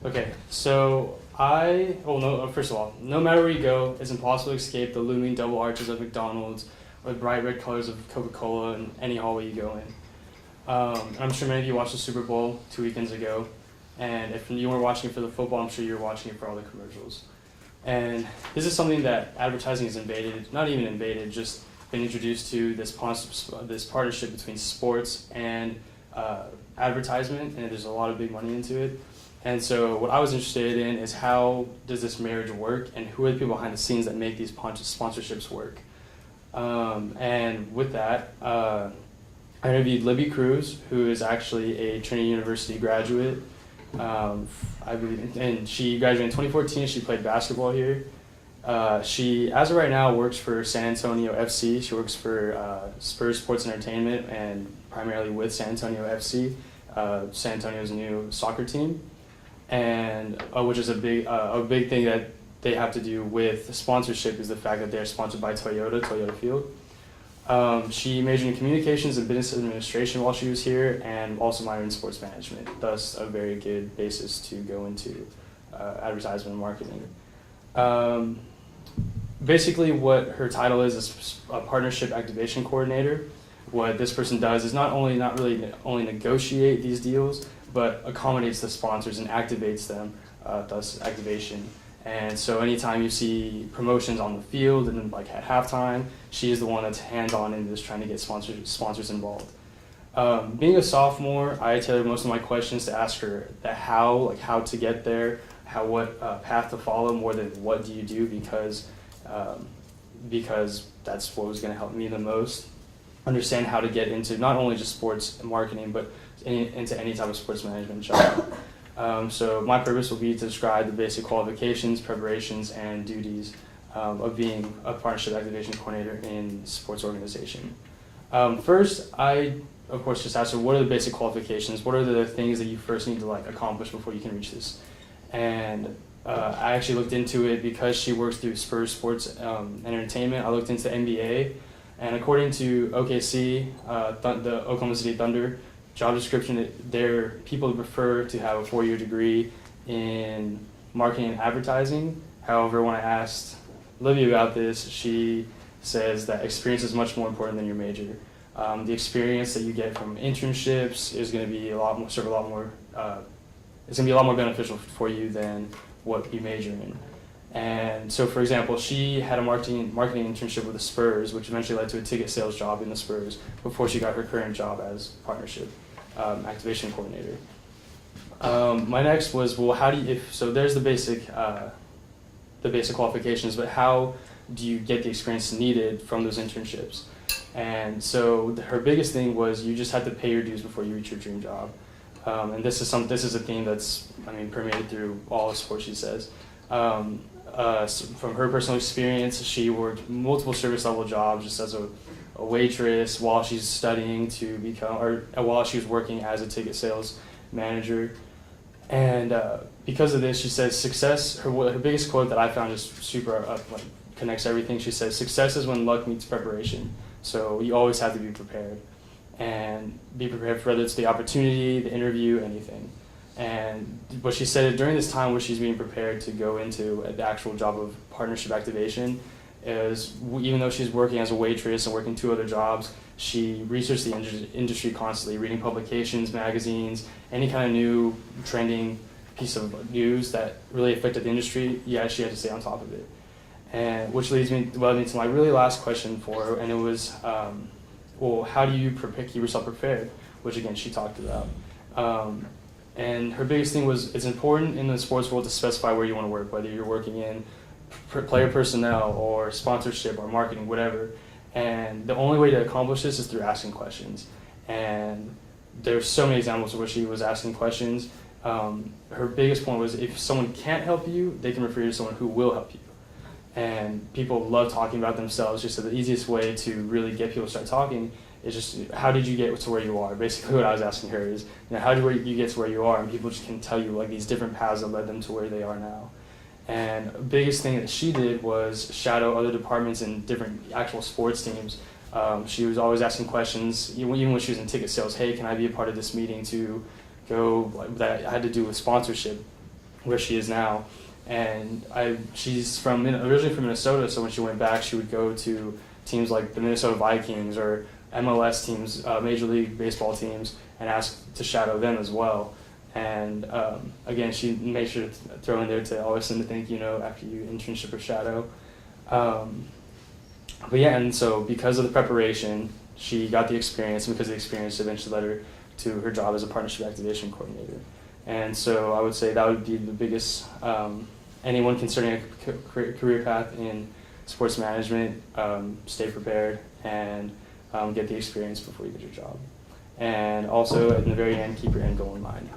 Okay, so first of all, no matter where you go, it's impossible to escape the looming double arches of McDonald's or the bright red colors of Coca-Cola in any hallway you go in. And I'm sure many of you watched the Super Bowl 2 weekends ago, and if you weren't watching it for the football, I'm sure you were watching it for all the commercials. And this is something that advertising has invaded, not even invaded, just been introduced to this partnership between sports and advertisement, and there's a lot of big money into it. And so what I was interested in is how does this marriage work, and who are the people behind the scenes that make these sponsorships work. And with that, I interviewed Libby Cruz, who is actually a Trinity University graduate, I believe, and she graduated in 2014. She played basketball here. She, as of right now, works for San Antonio FC. She works for Spurs Sports Entertainment, and primarily with San Antonio FC, San Antonio's new soccer team, and which is a big thing that they have to do with sponsorship is the fact that they're sponsored by Toyota Field. She majored in communications and business administration while she was here, and also minored in sports management, thus a very good basis to go into advertisement and marketing. Basically what her title is a partnership activation coordinator. What this person does is not only negotiate these deals, but accommodates the sponsors and activates them, thus activation. And so anytime you see promotions on the field and then like at halftime, she is the one that's hands-on in this, trying to get sponsors involved. Being a sophomore, I tailored most of my questions to ask her how to get there, what path to follow, more than what do you do, because that's what was going to help me the most. Understand how to get into not only just sports marketing, but into any type of sports management job. So my purpose will be to describe the basic qualifications, preparations, and duties of being a partnership activation coordinator in sports organization. First, I of course just asked her, what are the basic qualifications? What are the things that you first need to accomplish before you can reach this? And I actually looked into it because she works through Spurs Sports and Entertainment. I looked into NBA, and according to OKC, the Oklahoma City Thunder, job description, they're people who prefer to have a 4-year degree in marketing and advertising. However, when I asked Libby about this, she says that experience is much more important than your major. The experience that you get from internships is going to be a lot more beneficial for you than what you major in. And so, for example, she had a marketing internship with the Spurs, which eventually led to a ticket sales job in the Spurs before she got her current job as partnership activation coordinator. My next was, well, so there's the basic qualifications, but how do you get the experience needed from those internships? And so her biggest thing was you just had to pay your dues before you reach your dream job. And this is a theme that's permeated through all of sports, she says. From her personal experience, she worked multiple service level jobs just as a waitress while she's studying to become, or while she was working as a ticket sales manager. And because of this, she says success, her biggest quote that I found just super connects everything. She says, success is when luck meets preparation. So you always have to be prepared. And be prepared for whether it's the opportunity, the interview, anything. And what she said during this time where she's being prepared to go into the actual job of partnership activation is, even though she's working as a waitress and working 2 other jobs, she researched the industry constantly, reading publications, magazines, any kind of new trending piece of news that really affected the industry. Yeah, she had to stay on top of it. And which leads me to my really last question for her, and it was, well, how do you keep yourself prepared? Which again, she talked about. And her biggest thing was, it's important in the sports world to specify where you want to work, whether you're working in player personnel or sponsorship or marketing, whatever. And the only way to accomplish this is through asking questions. And there's so many examples where she was asking questions. Her biggest point was, if someone can't help you, they can refer you to someone who will help you. And people love talking about themselves. She said the easiest way to really get people to start talking is just, how did you get to where you are? Basically what I was asking her is, how did you get to where you are? And people just can tell you these different paths that led them to where they are now. And the biggest thing that she did was shadow other departments in different actual sports teams. She was always asking questions, even when she was in ticket sales. Hey, can I be a part of this meeting to go that had to do with sponsorship? where she is now. And she's originally from Minnesota, so when she went back, she would go to teams like the Minnesota Vikings or MLS teams, Major League Baseball teams, and ask to shadow them as well. And again, she made sure to throw in there to always send a thank you note after you internship or shadow. But yeah, and so because of the preparation, she got the experience, and because of the experience eventually led her to her job as a partnership activation coordinator. And so I would say that would be the biggest, anyone considering a career path in sports management, stay prepared and get the experience before you get your job. And also, in the very end, keep your end goal in mind.